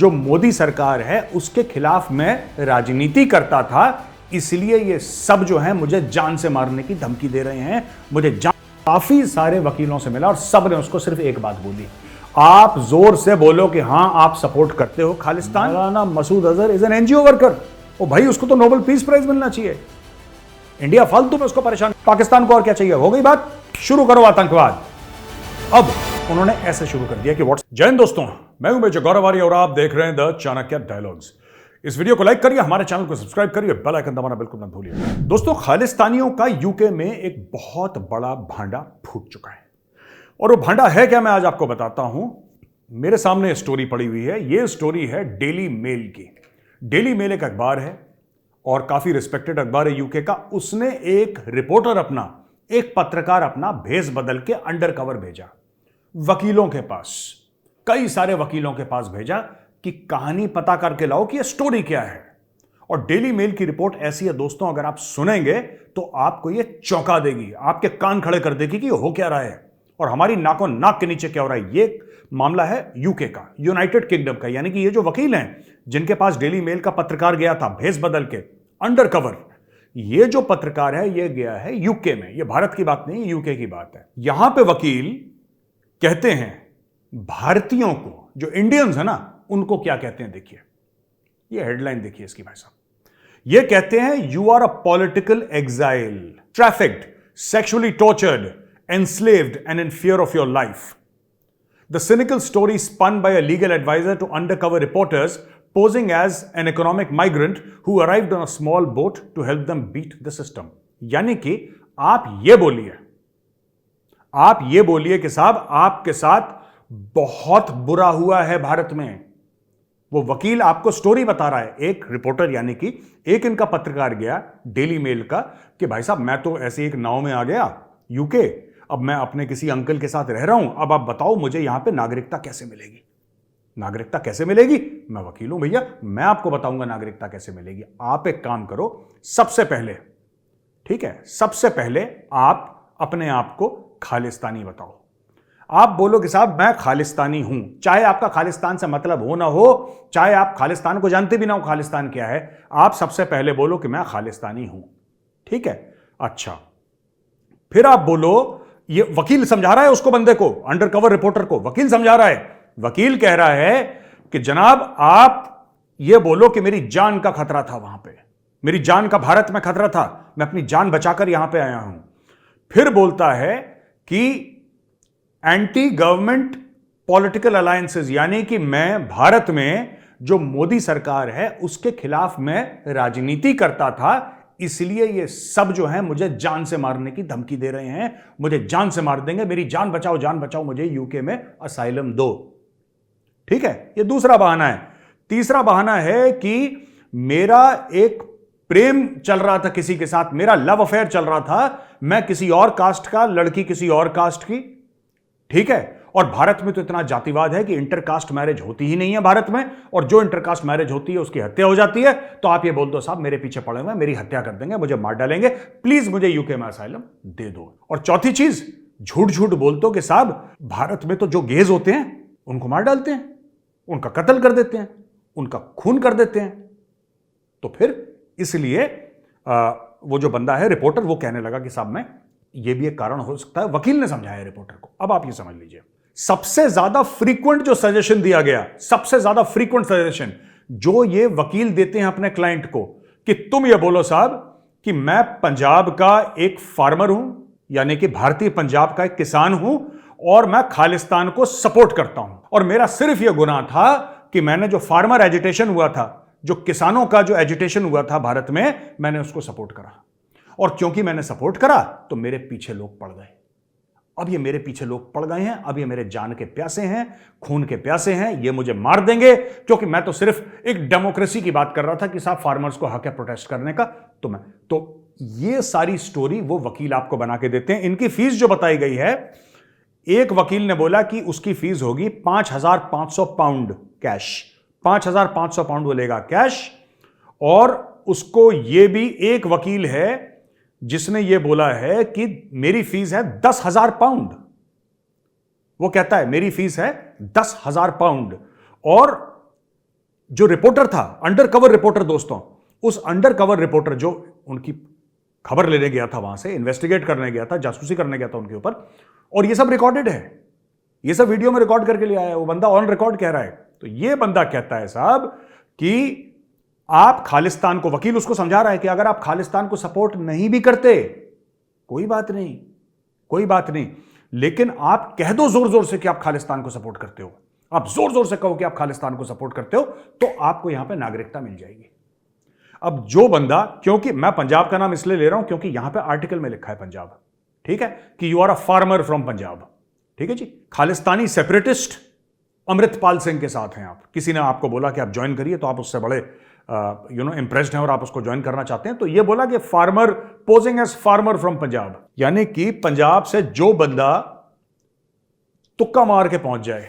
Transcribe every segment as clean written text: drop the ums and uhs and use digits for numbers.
जो मोदी सरकार है उसके खिलाफ मैं राजनीति करता था, इसलिए ये सब जो है मुझे जान से मारने की धमकी दे रहे हैं। मुझे काफी सारे वकीलों से मिला और सब ने उसको सिर्फ एक बात बोली, आप जोर से बोलो कि हां आप सपोर्ट करते हो Khalistan. Maulana Masood Azhar is an NGO worker. ओ भाई, उसको तो नोबेल पीस प्राइज मिलना चाहिए। इंडिया फालतू में उसको परेशान, पाकिस्तान को और क्या चाहिए? हो गई बात, शुरू करो आतंकवाद। अब उन्होंने ऐसे शुरू कर दिया कि व्हाट्स। जय हिंद दोस्तों, मैं हूं मेजर गौरव आर्य और आप देख रहे हैं द चाणक्य डायलॉग्स। इस वीडियो को लाइक करिए, हमारे चैनल को सब्सक्राइब करिए, बेल आइकन दबाना बिल्कुल मत भूलिए। दोस्तों, खालिस्तानियों का यूके में एक बहुत बड़ा भांडा फूट चुका है और वो भांडा है क्या, मैं आज आपको बताता हूं। मेरे सामने स्टोरी पड़ी हुई है। ये स्टोरी है डेली मेल की। डेली मेल एक अखबार है और काफी रिस्पेक्टेड अखबार है यूके का। उसने एक रिपोर्टर अपना, एक पत्रकार अपना भेस बदल के अंडर कवर भेजा वकीलों के पास, कई सारे वकीलों के पास भेजा कि कहानी पता करके लाओ कि यह स्टोरी क्या है। और डेली मेल की रिपोर्ट ऐसी है दोस्तों, अगर आप सुनेंगे तो आपको यह चौंका देगी, आपके कान खड़े कर देगी कि हो क्या रहा है और हमारी नाकों नाक के नीचे क्या हो रहा है। यह मामला है यूके का, यूनाइटेड किंगडम का। यानी कि ये जो वकील हैं जिनके पास डेली मेल का पत्रकार गया था भेस बदल के अंडर कवर, ये जो पत्रकार है ये गया है यूके में। ये भारत की बात नहीं, यूके की बात है। यहां पे वकील कहते हैं भारतीयों को, जो इंडियंस है ना, उनको क्या कहते हैं। देखिए ये हेडलाइन देखिए इसकी भाई साहब। ये कहते हैं you are a political exile, trafficked, sexually tortured, enslaved and in fear of your life. The cynical story spun by a legal advisor to undercover reporters posing as an economic migrant who arrived on a small boat to help them beat the system. यानी कि आप ये बोलिए कि साहब आपके साथ बहुत बुरा हुआ है भारत में। वो वकील आपको स्टोरी बता रहा है, एक रिपोर्टर यानी कि एक इनका पत्रकार गया डेली मेल का कि भाई साहब मैं तो ऐसे एक नाव में आ गया यूके, अब मैं अपने किसी अंकल के साथ रह रहा हूं, अब आप बताओ मुझे यहां पे नागरिकता कैसे मिलेगी। नागरिकता कैसे मिलेगी? मैं वकील हूं भैया, मैं आपको बताऊंगा नागरिकता कैसे मिलेगी। आप एक काम करो, सबसे पहले, ठीक है, सबसे पहले आप अपने आप को खालिस्तानी बताओ। आप बोलो कि साहब मैं खालिस्तानी हूं, चाहे आपका खालिस्तान से मतलब हो ना हो, चाहे आप खालिस्तान को जानते भी ना हो खालिस्तान क्या है, आप सबसे पहले बोलो कि मैं खालिस्तानी हूं। ठीक है, अच्छा, फिर आप बोलो, ये वकील समझा रहा है उसको, बंदे को, अंडरकवर रिपोर्टर को वकील समझा रहा है। वकील कह रहा है कि जनाब आप ये बोलो कि मेरी जान का खतरा था वहां पे, मेरी जान का भारत में खतरा था, मैं अपनी जान बचाकर यहां पे आया हूं। फिर बोलता है कि एंटी गवर्नमेंट पॉलिटिकल अलायंसेस, यानी कि मैं भारत में जो मोदी सरकार है उसके खिलाफ मैं राजनीति करता था, इसलिए ये सब जो है मुझे जान से मारने की धमकी दे रहे हैं, मुझे जान से मार देंगे, मेरी जान बचाओ, मुझे यूके में असाइलम दो। ठीक है, ये दूसरा बहाना है। तीसरा बहाना है कि मेरा एक प्रेम चल रहा था किसी के साथ, मेरा लव अफेयर चल रहा था, मैं किसी और कास्ट का, लड़की किसी और कास्ट की। ठीक है, और भारत में तो इतना जातिवाद है कि इंटरकास्ट मैरिज होती ही नहीं है भारत में, और जो इंटरकास्ट मैरिज होती है उसकी हत्या हो जाती है। तो आप ये बोल दो साहब मेरे पीछे पड़े हुए, मेरी हत्या कर देंगे, मुझे मार डालेंगे, प्लीज मुझे यूके में असाइलम दे दो। और चौथी चीज, झूठ झूठ बोल दो कि साहब भारत में तो जो गेज होते हैं उनको मार डालते हैं, उनका कत्ल कर देते हैं, उनका खून कर देते हैं। तो फिर इसलिए वो जो बंदा है रिपोर्टर, वो कहने लगा कि साहब मैं, ये भी एक कारण हो सकता है। वकील ने समझाया रिपोर्टर को। अब आप ये समझ लीजिए, सबसे ज्यादा फ्रीक्वेंट जो सजेशन दिया गया, सबसे ज्यादा फ्रीक्वेंट सजेशन जो ये वकील देते हैं अपने क्लाइंट को, कि तुम ये बोलो साहब कि मैं पंजाब का एक फार्मर हूं, यानी कि भारतीय पंजाब का एक किसान हूं, और मैं खालिस्तान को सपोर्ट करता हूं, और मेरा सिर्फ यह गुनाह था कि मैंने जो फार्मर एजिटेशन हुआ था, जो किसानों का जो एजिटेशन हुआ था भारत में, मैंने उसको सपोर्ट करा, और क्योंकि मैंने सपोर्ट करा तो मेरे पीछे लोग पड़ गए। अब ये मेरे पीछे लोग पड़ गए हैं, अब ये मेरे जान के प्यासे हैं, खून के प्यासे हैं, ये मुझे मार देंगे, क्योंकि मैं तो सिर्फ एक डेमोक्रेसी की बात कर रहा था कि साहब फार्मर्स को हक है प्रोटेस्ट करने का। तो ये सारी स्टोरी वो वकील आपको बना के देते हैं। इनकी फीस जो बताई गई है, एक वकील ने बोला कि उसकी फीस होगी 5,500 पाउंड कैश, 5,500 पाउंड वो लेगा कैश। और उसको ये भी एक वकील है जिसने ये बोला है कि मेरी फीस है 10,000 पाउंड। वो कहता है मेरी फीस है 10,000 पाउंड, और जो रिपोर्टर था, अंडर कवर रिपोर्टर दोस्तों, उस अंडर कवर रिपोर्टर जो उनकी खबर लेने गया था, वहां से इन्वेस्टिगेट करने गया था, जासूसी करने गया था उनके ऊपर, और ये सब रिकॉर्डेड है, ये सब वीडियो में रिकॉर्ड करके ले आया है, वो बंदा ऑन रिकॉर्ड कह रहा है। तो ये बंदा कहता है साहब कि आप खालिस्तान को, वकील उसको समझा रहा है कि अगर आप खालिस्तान को सपोर्ट नहीं भी करते कोई बात नहीं, कोई बात नहीं, लेकिन आप कह दो जोर जोर से कि आप खालिस्तान को सपोर्ट करते हो, आप जोर जोर से कहो कि आप खालिस्तान को सपोर्ट करते हो, तो आपको यहां पे नागरिकता मिल जाएगी। अब जो बंदा, क्योंकि मैं पंजाब का नाम इसलिए ले रहा हूं क्योंकि यहां पे आर्टिकल में लिखा है पंजाब, ठीक है, कि you are a farmer from Punjab, ठीक है जी। खालिस्तानी सेपरेटिस्ट अमृतपाल सिंह के साथ हैं आप, किसी ने आपको बोला कि आप ज्वाइन करिए, तो आप उससे बड़े इंप्रेस्ड हैं और आप उसको ज्वाइन करना चाहते हैं, तो ये बोला कि farmer posing as farmer from Punjab, यानी कि पंजाब से जो बंदा तुक्का मार के पहुंच जाए,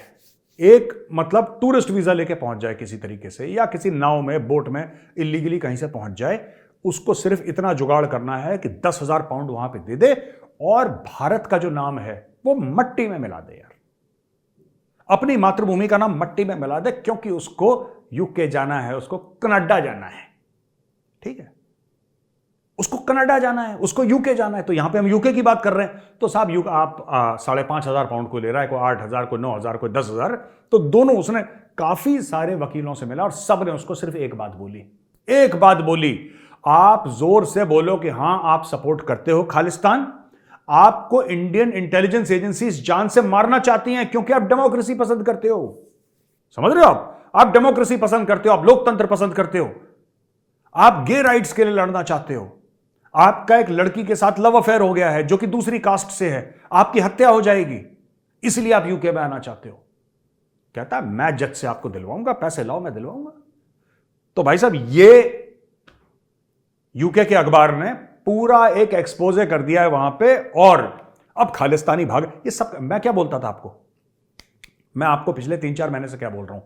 एक मतलब टूरिस्ट वीजा लेके पहुंच जाए किसी तरीके से, या किसी नाव में, बोट में इलीगली कहीं से पहुंच जाए, उसको सिर्फ इतना जुगाड़ करना है कि 10,000 पाउंड वहां पे दे दे और भारत का जो नाम है वो मट्टी में मिला दे यार, अपनी मातृभूमि का नाम मट्टी में मिला दे, क्योंकि उसको यूके जाना है, उसको कनाडा जाना है, ठीक है, उसको कनाडा जाना है, उसको यूके जाना है। तो यहां पे हम यूके की बात कर रहे हैं, तो साहब आप 5,500 पाउंड को ले रहा है, कोई 8,000, कोई 9,000, कोई 10,000, तो दोनों, उसने काफी सारे वकीलों से मिला और सब ने उसको सिर्फ एक बात बोली, एक बात बोली, आप जोर से बोलो कि हां आप सपोर्ट करते हो खालिस्तान, आपको इंडियन इंटेलिजेंस एजेंसीज जान से मारना चाहती हैं क्योंकि आप डेमोक्रेसी पसंद करते हो, समझ रहे हो आप डेमोक्रेसी पसंद करते हो, आप लोकतंत्र पसंद करते हो, आप गे राइट्स के लिए लड़ना चाहते हो, आपका एक लड़की के साथ लव अफेयर हो गया है जो कि दूसरी कास्ट से है, आपकी हत्या हो जाएगी, इसलिए आप यूके में आना चाहते हो। कहता है मैं जज से आपको दिलवाऊंगा, पैसे लाओ मैं दिलवाऊंगा। तो भाई साहब ये यूके के अखबार ने पूरा एक एक्सपोजे कर दिया है वहां पे, और अब खालिस्तानी भाग, ये सब मैं क्या बोलता था आपको, मैं आपको पिछले 3-4 महीने से क्या बोल रहा हूं,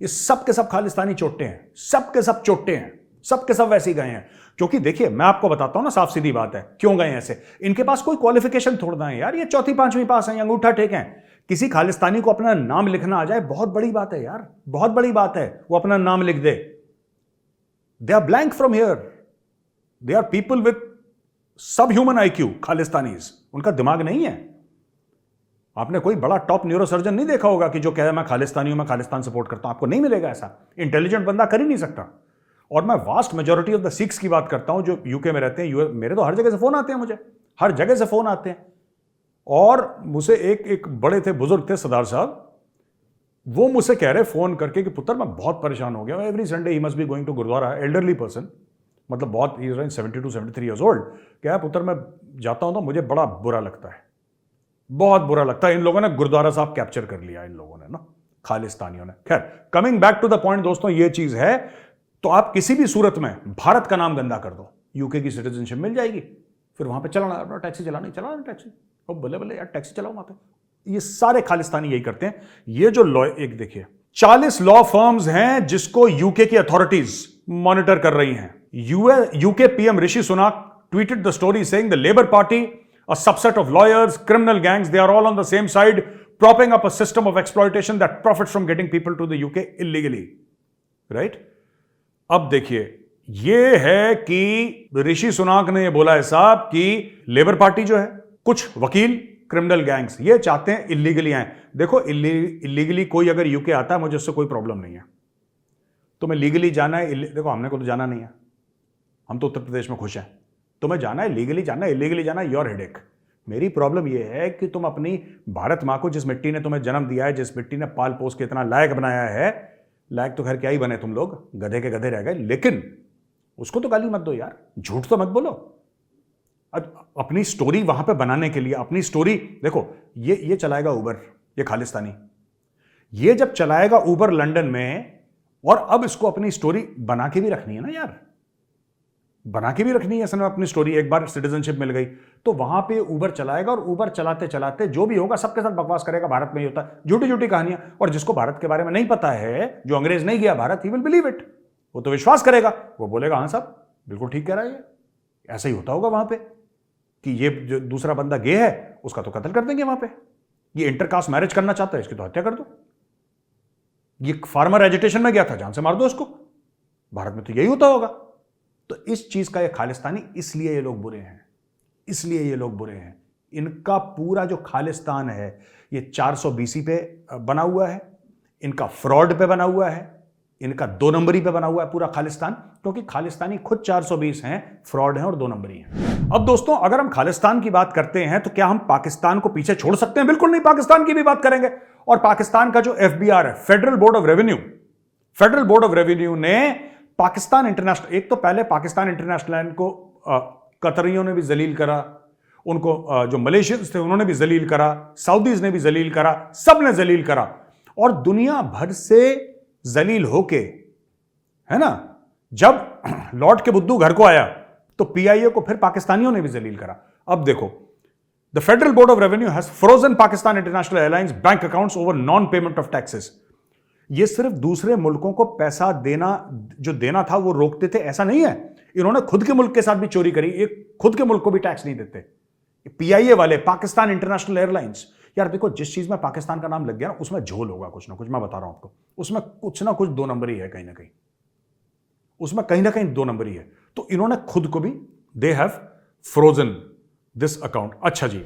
ये सब के सब खालिस्तानी चोट्टे हैं, सब के सब चोट्टे हैं, सब के सब वैसे ही गए हैं। क्योंकि देखिए मैं आपको बताता हूं ना, साफ सीधी बात है, क्यों गए ऐसे, इनके पास कोई क्वालिफिकेशन थोड़ा है यार, ये 4वीं-5वीं पास है, अंगूठा टेक है। किसी खालिस्तानी को अपना नाम लिखना आ जाए बहुत बड़ी बात है यार, बहुत बड़ी बात है, वो अपना नाम लिख दे। They are blank from here, they are people with sub human IQ, Khalistanis, उनका दिमाग नहीं है। आपने कोई बड़ा टॉप न्यूरोसर्जन नहीं देखा होगा कि जो कहे मैं खालिस्तानी हूं, मैं खालिस्तान सपोर्ट करता हूं, आपको नहीं मिलेगा ऐसा, इंटेलिजेंट बंदा कर ही नहीं सकता। और मैं vast majority of the Sikhs की बात करता हूं जो यूके में रहते हैं, मेरे तो हर जगह से फोन आते हैं, मुझे हर जगह से फोन आते हैं। और मुझसे एक बड़े थे, बुजुर्ग थे, सरदार साहब, वो मुझसे कह रहे फोन करके कि पुत्र मैं बहुत परेशान हो गया, every Sunday he must be going to gurdwara, elderly person, मतलब बहुत 72-73 ईयर्स ओल्ड, क्या है पुत्र मैं जाता हूं तो मुझे बड़ा बुरा लगता है, बहुत बुरा लगता है। इन लोगों ने गुरुद्वारा साहब कैप्चर कर लिया, इन लोगों ने ना, खालिस्तानियों ने। खैर coming back to the point दोस्तों, ये चीज है, तो आप किसी भी सूरत में भारत का नाम गंदा कर दो, यूके की सिटीजनशिप मिल जाएगी, फिर वहां पे चलाना, टैक्सी चलाना, चलाना टैक्सी, ओ बल्ले बल्ले यार टैक्सी चलाओ वहां पे। ये सारे खालिस्तानी यही करते हैं। ये जो लॉ, एक देखिए 40 लॉ फर्म्स हैं जिसको यूके की अथॉरिटीज मॉनिटर कर रही हैं। UK PM Rishi Sunak tweeted the story saying the Labour Party, a subset of lawyers, criminal gangs, they are all on the same side, propping up a system of exploitation that profits from getting people to the UK illegally. Right? अब देखिए, ये है कि ऋषि सुनाक ने ये बोला है साहब कि लेबर पार्टी जो है, कुछ वकील, क्रिमिनल गैंग्स, ये चाहते हैं इलीगली आए। देखो इलीगली कोई अगर यूके आता है, मुझे उससे कोई प्रॉब्लम नहीं है, तुम्हें लीगली जाना है, देखो हमने को तो जाना नहीं है, हम तो उत्तर प्रदेश में खुश हैं, तुम्हें जाना है लीगली जाना है, इलीगली जाना है, योर हेडेक। मेरी प्रॉब्लम यह है कि तुम अपनी भारत मां को, जिस मिट्टी ने तुम्हें जन्म दिया है, जिस मिट्टी ने पाल पोस के इतना लायक बनाया है, लायक तो खैर क्या ही बने तुम लोग, गधे के गधे रह गए, लेकिन उसको तो गाली मत दो यार, झूठ तो मत बोलो। अपनी स्टोरी वहां पे बनाने के लिए, अपनी स्टोरी देखो, ये चलाएगा उबर, ये खालिस्तानी, ये जब चलाएगा उबर लंदन में, और अब इसको अपनी स्टोरी बना के भी रखनी है ना यार, बना के भी रखनी है इसने अपनी स्टोरी। एक बार सिटीजनशिप मिल गई तो वहां पे उबर चलाएगा, और उबर चलाते चलाते जो भी होगा सबके साथ बकवास करेगा, भारत में ही होता है, झूठी झूठी कहानियां, और जिसको भारत के बारे में नहीं पता है, जो अंग्रेज नहीं गया Bharat, he will believe it, वो तो विश्वास करेगा, वो बोलेगा हाँ साहब बिल्कुल ठीक कह रहा है, ऐसा ही होता होगा वहां पे, कि ये जो दूसरा बंदा गे है उसका तो कत्ल कर देंगे वहां पे, ये इंटरकास्ट मैरिज करना चाहता है, इसकी तो हत्या कर दो। ये फार्मर एजिटेशन में गया था, जान से मार दो उसको। भारत में तो यही होता होगा। तो इस चीज का ये खालिस्तानी, इसलिए ये लोग बुरे हैं, इसलिए ये लोग बुरे हैं। इनका पूरा जो खालिस्तान है ये 400 BC पे बना हुआ है, इनका फ्रॉड पे बना हुआ है, इनका 2 नंबरी पे बना हुआ है पूरा खालिस्तान, क्योंकि खालिस्तानी खुद 420 हैं, फ्रॉड हैं और 2 नंबरी हैं। अब दोस्तों, अगर हम खालिस्तान की बात करते हैं तो क्या हम पाकिस्तान को पीछे छोड़ सकते हैं? बिल्कुल नहीं, पाकिस्तान की भी बात करेंगे। और पाकिस्तान का जो FBR है, फेडरल बोर्ड ऑफ रेवेन्यू ने पाकिस्तान इंटरनेशनल, एक तो पहले पाकिस्तान इंटरनेशनल लाइन को कतरियों ने भी जलील करा, उनको जो मलेशियंस थे उन्होंने भी जलील करा, सऊदीज ने भी जलील करा, सब ने जलील करा, और दुनिया भर से जलील होके, है ना, जब लौट के बुद्धू घर को आया तो PIA को फिर पाकिस्तानियों ने भी जलील करा। अब देखो, the federal board of revenue has frozen Pakistan international airlines bank accounts over non payment of taxes. ये सिर्फ दूसरे मुल्कों को पैसा देना, जो देना था वो रोकते थे, ऐसा नहीं है। इन्होंने खुद के मुल्क के साथ भी चोरी करी, एक खुद के मुल्क को भी टैक्स नहीं देते। PIA वाले, पाकिस्तान इंटरनेशनल एयरलाइंस, यार देखो, जिस चीज में पाकिस्तान का नाम लग गया ना, उसमें झोल होगा कुछ ना कुछ, मैं बता रहा हूं आपको, उसमें कुछ ना कुछ 2 नंबरी है, कहीं ना कहीं उसमें कहीं ना कहीं 2 नंबरी है। तो इन्होंने खुद को भी, they have frozen this account. अच्छा जी,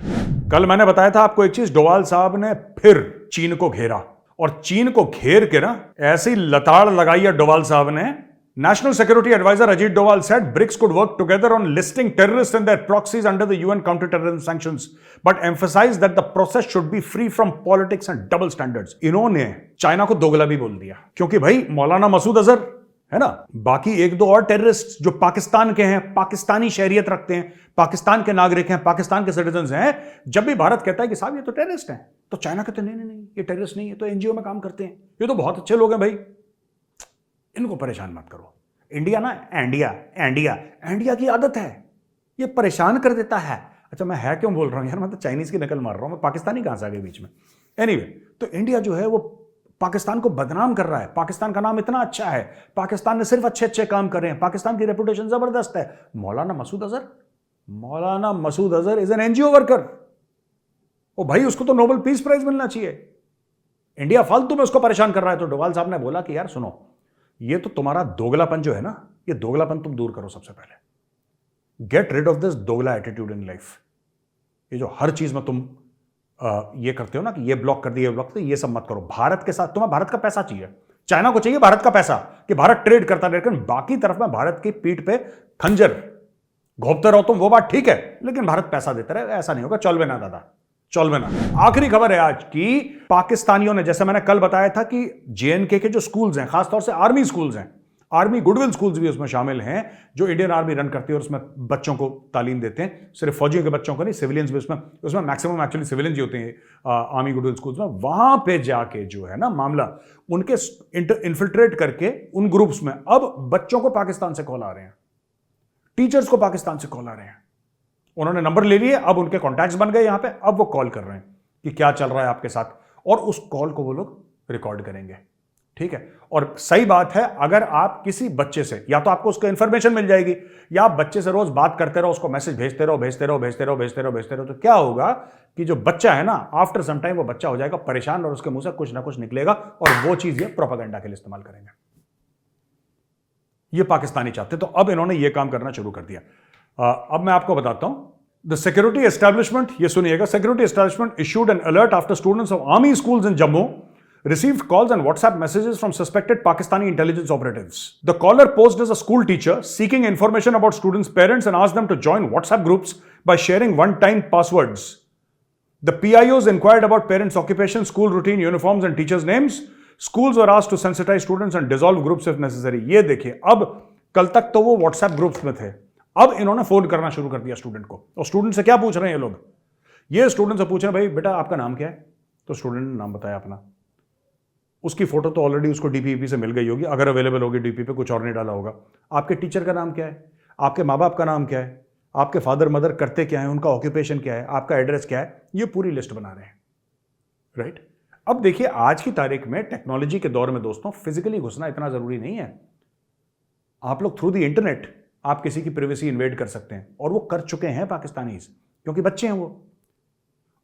कल मैंने बताया था आपको एक चीज, डोवाल साहब ने फिर चीन को घेरा, और चीन को घेर के ना ऐसी लताड़ लगाई है डोवाल साहब ने। National Security Advisor Ajit Doval said BRICS could work together on listing terrorists and their proxies under the UN counter-terrorism sanctions, but emphasized that the process should be free from politics and double standards. इन्होंने China को दोगला भी बोल दिया, क्योंकि भाई मौलाना मसूद अजहर है ना, बाकी 1-2 और टेररिस्ट जो पाकिस्तान के हैं, पाकिस्तानी शहरियत रखते हैं, पाकिस्तान के नागरिक हैं, पाकिस्तान के सिटीजन हैं, जब भी भारत कहता है कि साहब ये तो टेररिस्ट हैं, तो चाइना कहते नहीं नहीं नहीं, ये टेररिस्ट नहीं है, तो NGO में काम करते हैं, ये तो बहुत अच्छे लोग हैं भाई, इनको परेशान मत करो। इंडिया ना, इंडिया की आदत है, ये परेशान कर देता है। अच्छा, मैं है क्यों बोल रहा हूं यार, मैं तो चाइनीज की नकल मार रहा हूं, मैं पाकिस्तानी कहां से आ गए बीच में। एनीवे, तो इंडिया जो है वो पाकिस्तान को बदनाम कर रहा है। पाकिस्तान का नाम इतना अच्छा है, पाकिस्तान ने सिर्फ अच्छे अच्छे काम कर रहे हैं, पाकिस्तान की रेपुटेशन जबरदस्त है। Maulana Masood Azhar is an NGO worker. ओ भाई, उसको तो नोबेल पीस प्राइज मिलना चाहिए। इंडिया फालतू में उसको परेशान कर रहा है। तो डोवाल साहब ने बोला कि यार सुनो, ये तो तुम्हारा दोगलापन जो है ना, ये दोगलापन तुम दूर करो सबसे पहले। गेट रिड ऑफ दिस दोगला एटीट्यूड इन लाइफ। ये जो हर चीज में तुम ये करते हो ना कि ये ब्लॉक कर दिया, ये ब्लॉक कर दिया, ये सब मत करो। भारत के साथ, तुम्हें भारत का पैसा चाहिए, चाइना को चाहिए भारत का पैसा कि भारत ट्रेड करता रहे, लेकिन बाकी तरफ में भारत की पीठ पे खंजर घोपते रहो तुम, वो बात ठीक है, लेकिन भारत पैसा देता रहे, ऐसा नहीं होगा। चल ना दादा, चल ना। आखिरी खबर है आज की, पाकिस्तानियों ने, जैसे मैंने कल बताया था कि JNK के जो स्कूल्स हैं, खासतौर से आर्मी स्कूल्स हैं, आर्मी गुडविल स्कूल्स भी उसमें शामिल हैं, जो इंडियन आर्मी रन करती है और उसमें बच्चों को तालीम देते हैं, सिर्फ फौजियों के बच्चों को नहीं, सिविलियंस भी उसमें मैक्सिमम एक्चुअली सिविलियंस ही होते हैं आर्मी गुडविल स्कूल्स में। वहां पे जाके जो है ना मामला, उनके इन्फिल्ट्रेट करके उन ग्रुप्स में अब बच्चों को पाकिस्तान से कॉल आ रहे हैं, टीचर्स को पाकिस्तान से कॉल आ रहे हैं। उन्होंने नंबर ले लिए, अब उनके कॉन्टैक्ट्स बन गए यहां पे, अब वो कॉल कर रहे हैं कि क्या चल रहा है आपके साथ, और उस कॉल को वो लोग रिकॉर्ड करेंगे। ठीक है, और सही बात है, अगर आप किसी बच्चे से, या तो आपको उसको इंफॉर्मेशन मिल जाएगी, या आप बच्चे से रोज बात करते रहो, उसको मैसेज भेजते रहो, तो क्या होगा कि जो बच्चा है ना, आफ्टर सम टाइम वो बच्चा हो जाएगा परेशान, और उसके मुंह से कुछ ना कुछ निकलेगा, और वो चीज ये प्रोपेगेंडा के लिए इस्तेमाल करेंगे। ये पाकिस्तानी चाहते, तो अब इन्होंने ये काम करना शुरू कर दिया। अब मैं आपको बताता हूं, द सिक्योरिटी एस्टैब्लिशमेंट, ये सुनिएगा, security establishment issued N alert after students of army schools in Jammu received calls and WhatsApp messages from suspected Pakistani intelligence operatives. The caller posed as a school teacher seeking information about students' parents and asked them to join WhatsApp groups by sharing one-time passwords. The PIOs inquired about parents' occupation, school routine, uniforms and teachers' names. Schools were asked to sensitize students and dissolve groups if necessary. ये देखिए, अब कल तक तो वो WhatsApp groups में थे, अब इन्होंने फोन करना शुरू कर दिया स्टूडेंट को। और स्टूडेंट से क्या पूछ रहे हैं ये लोग? ये स्टूडेंट से पूछ रहे हैं, भाई बेटा आपका नाम क्या है? तो स्टूडेंट ने नाम बताया अपना। उसकी फोटो तो ऑलरेडी उसको DPP से मिल गई होगी, अगर अवेलेबल होगी DP पे, कुछ और नहीं डाला होगा। आपके टीचर का नाम क्या है? आपके माँ बाप का नाम क्या है? आपके फादर मदर करते क्या है? उनका ऑक्यूपेशन क्या है? आपका एड्रेस क्या है? ये पूरी लिस्ट बना रहे हैं, राइट? अब देखिए, आज की तारीख में टेक्नोलॉजी के दौर में दोस्तों, फिजिकली घुसना इतना जरूरी नहीं है। आप लोग थ्रू द इंटरनेट आप किसी की प्राइवेसी इन्वेड कर सकते हैं, और वो कर चुके हैं पाकिस्तानीज, क्योंकि बच्चे हैं वो।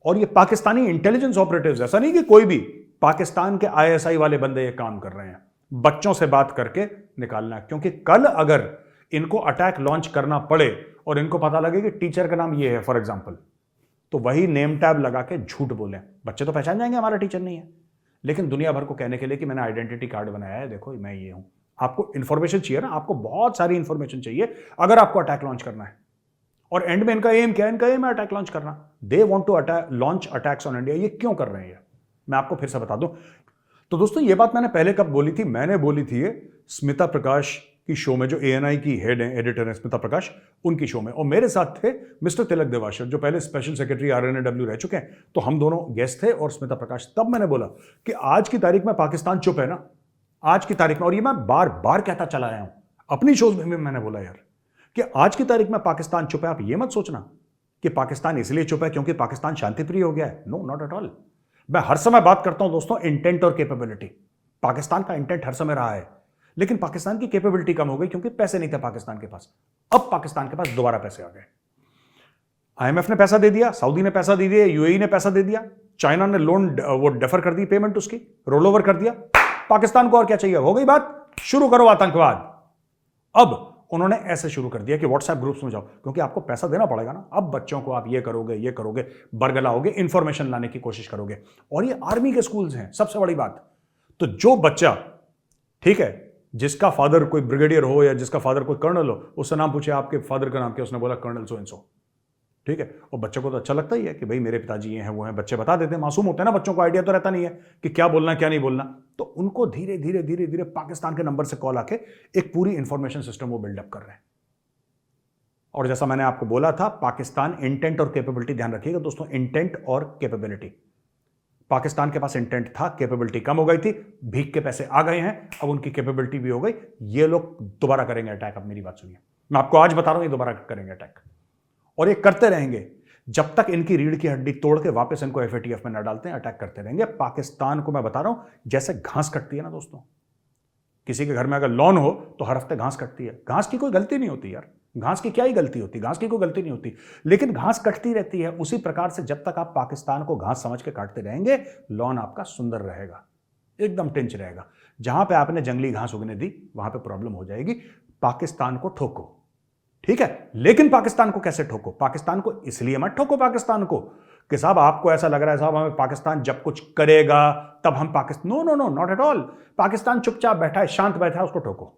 और ये पाकिस्तानी इंटेलिजेंस ऑपरेटिव्स, ऐसा नहीं कि कोई भी, पाकिस्तान के आईएसआई वाले बंदे ये काम कर रहे हैं, बच्चों से बात करके निकालना। क्योंकि कल अगर इनको अटैक लॉन्च करना पड़े और इनको पता लगे कि टीचर का नाम ये है फॉर एग्जांपल, तो वही नेम टैब लगा के झूठ बोलें। बच्चे तो पहचान जाएंगे हमारा टीचर नहीं है, लेकिन दुनिया भर को कहने के लिए कि मैंने आइडेंटिटी कार्ड बनाया है, देखो मैं ये हूं। आपको इंफॉर्मेशन चाहिए ना, आपको बहुत सारी इंफॉर्मेशन चाहिए अगर आपको अटैक लॉन्च करना है। और एंड में इनका एम क्या है? इनका एम है अटैक लॉन्च करना। They want to launch attacks on India. ये क्यों कर रहे हैं? मैं आपको फिर से बता दूं। तो दोस्तों ये बात मैंने पहले कब बोली थी? मैंने बोली थी ये स्मिता प्रकाश की शो में, जो एएनआई की हेड है, एडिटर है स्मिता प्रकाश, उनकी शो में। और मेरे साथ थे मिस्टर तिलक देवाशर, जो पहले स्पेशल सेक्रेटरी आरएनएडब्ल्यू रह चुके हैं। तो हम दोनों गेस्ट थे और स्मिता प्रकाश। तब मैंने बोला कि आज की तारीख में पाकिस्तान चुप है ना, आज की तारीख में। और ये मैं बार बार कहता चला आया हूं अपनी शोज में, मैंने बोला यार कि आज की तारीख में पाकिस्तान चुप है। आप ये मत सोचना कि पाकिस्तान इसलिए चुप है क्योंकि पाकिस्तान शांतिप्रिय हो गया है। No, not at all. मैं हर समय बात करता हूं दोस्तों इंटेंट और कैपेबिलिटी। पाकिस्तान का इंटेंट हर समय रहा है, लेकिन पाकिस्तान की कैपेबिलिटी कम हो गई क्योंकि पैसे नहीं थे पाकिस्तान के पास। अब पाकिस्तान के पास दोबारा पैसे आ गए। आईएमएफ ने पैसा दे दिया, सऊदी ने पैसा दे दिया, यूएई ने पैसा दे दिया, चाइना ने लोन वो डेफर कर दी, पेमेंट उसकी रोल ओवर कर दिया। पाकिस्तान को और क्या चाहिए? हो गई बात, शुरू करो आतंकवाद। अब उन्होंने ऐसे शुरू कर दिया कि व्हाट्सएप ग्रुप्स में जाओ, क्योंकि आपको पैसा देना पड़ेगा ना। अब बच्चों को आप ये करोगे, बरगलाओगे, इंफॉर्मेशन लाने की कोशिश करोगे। और ये आर्मी के स्कूल्स हैं, सबसे बड़ी बात। तो जो बच्चा, ठीक है, जिसका फादर कोई ब्रिगेडियर हो या जिसका फादर कोई कर्नल हो, उससे नाम पूछे आपके फादर का नाम क्या, उसने बोला कर्नल सो एंड सो, ठीक है। और बच्चों को तो अच्छा लगता ही है कि भाई मेरे पिताजी ये हैं वो हैं, बच्चे बता देते हैं, मासूम होते हैं ना, बच्चों को आइडिया तो रहता नहीं है कि क्या बोलना क्या नहीं बोलना। तो उनको धीरे धीरे धीरे धीरे पाकिस्तान के नंबर से कॉल आके एक पूरी इंफॉर्मेशन सिस्टम वो बिल्डअप कर रहे हैं। और जैसा मैंने आपको बोला था, पाकिस्तान इंटेंट और कैपेबिलिटी, ध्यान रखिएगा दोस्तों, इंटेंट और कैपेबिलिटी। पाकिस्तान के पास इंटेंट था, कैपेबिलिटी कम हो गई थी, भीख के पैसे आ गए हैं, अब उनकी कैपेबिलिटी भी हो गई। ये लोग दोबारा करेंगे अटैक। अब मेरी बात सुनिए, मैं आपको आज बता रहा हूं, ये दोबारा करेंगे अटैक। और ये करते रहेंगे जब तक इनकी रीढ़ की हड्डी तोड़ के वापस इनको एफएटीएफ में न डालते हैं, अटैक करते रहेंगे। पाकिस्तान को मैं बता रहा हूं जैसे घास कटती है ना दोस्तों, किसी के घर में अगर लॉन हो तो हर हफ्ते घास कटती है। घास की कोई गलती नहीं होती यार, घास की क्या ही गलती होती, घास की कोई गलती नहीं होती, लेकिन घास कटती रहती है। उसी प्रकार से जब तक आप पाकिस्तान को घास समझ के काटते रहेंगे, लॉन आपका सुंदर रहेगा, एकदम टिंच रहेगा। जहां पे आपने जंगली घास उगने दी, वहां पे प्रॉब्लम हो जाएगी। पाकिस्तान को ठोको, ठीक है, लेकिन पाकिस्तान को कैसे ठोको? पाकिस्तान को इसलिए मत ठोको पाकिस्तान को कि साहब आपको ऐसा लग रहा है साहब हमें पाकिस्तान जब कुछ करेगा तब हम Pakistan, no no no, not at all. Pakistan चुपचाप बैठा है, शांत बैठा है, उसको ठोको।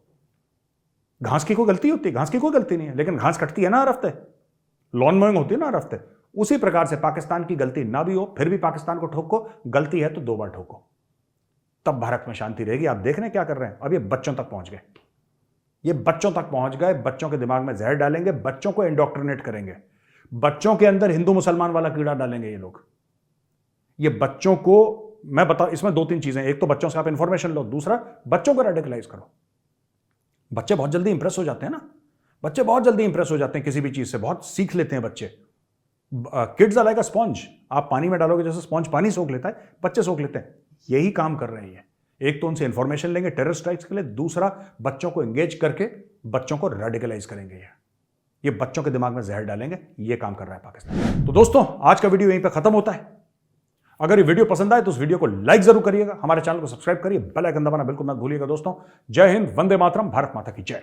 घास की कोई गलती होती है? घास की कोई गलती नहीं है, लेकिन घास कटती है ना हर हफ्ते, लॉन मोइंग होती है ना हर हफ्ते। उसी प्रकार से पाकिस्तान की गलती ना भी हो, फिर भी पाकिस्तान को ठोको। गलती है तो 2 बार ठोको, तब भारत में शांति रहेगी। आप देख रहे हैं क्या कर रहे हैं? अब ये बच्चों तक पहुंच गए, ये बच्चों तक पहुंच गए। बच्चों के दिमाग में जहर डालेंगे, बच्चों को इंडोक्ट्रिनेट करेंगे, बच्चों के अंदर हिंदू मुसलमान वाला कीड़ा डालेंगे ये लोग। ये बच्चों को मैं बता, इसमें 2-3 चीजें। एक तो बच्चों से आप इंफॉर्मेशन लो, दूसरा बच्चों को रेडिकलाइज करो। बच्चे बहुत जल्दी इंप्रेस हो जाते हैं ना, बच्चे बहुत जल्दी इंप्रेस हो जाते हैं किसी भी चीज से, बहुत सीख लेते हैं बच्चे। Kids are like a sponge, आप पानी में डालोगे जैसे स्पॉन्ज पानी सोख लेता है, बच्चे सोख लेते हैं। यही काम कर रहे हैं। एक तो उनसे इंफॉर्मेशन लेंगे टेरर स्ट्राइक्स के लिए, दूसरा बच्चों को एंगेज करके बच्चों को रेडिकलाइज करेंगे। ये बच्चों के दिमाग में जहर डालेंगे। ये काम कर रहा है पाकिस्तान। तो दोस्तों आज का वीडियो यहीं पे खत्म होता है। अगर ये वीडियो पसंद आए तो उस वीडियो को लाइक जरूर करिएगा, हमारे चैनल को सब्सक्राइब करिए, बेल आइकन दबाना बिल्कुल मत भूलिएगा दोस्तों। जय हिंद, वंदे मातरम, भारत माता की जय।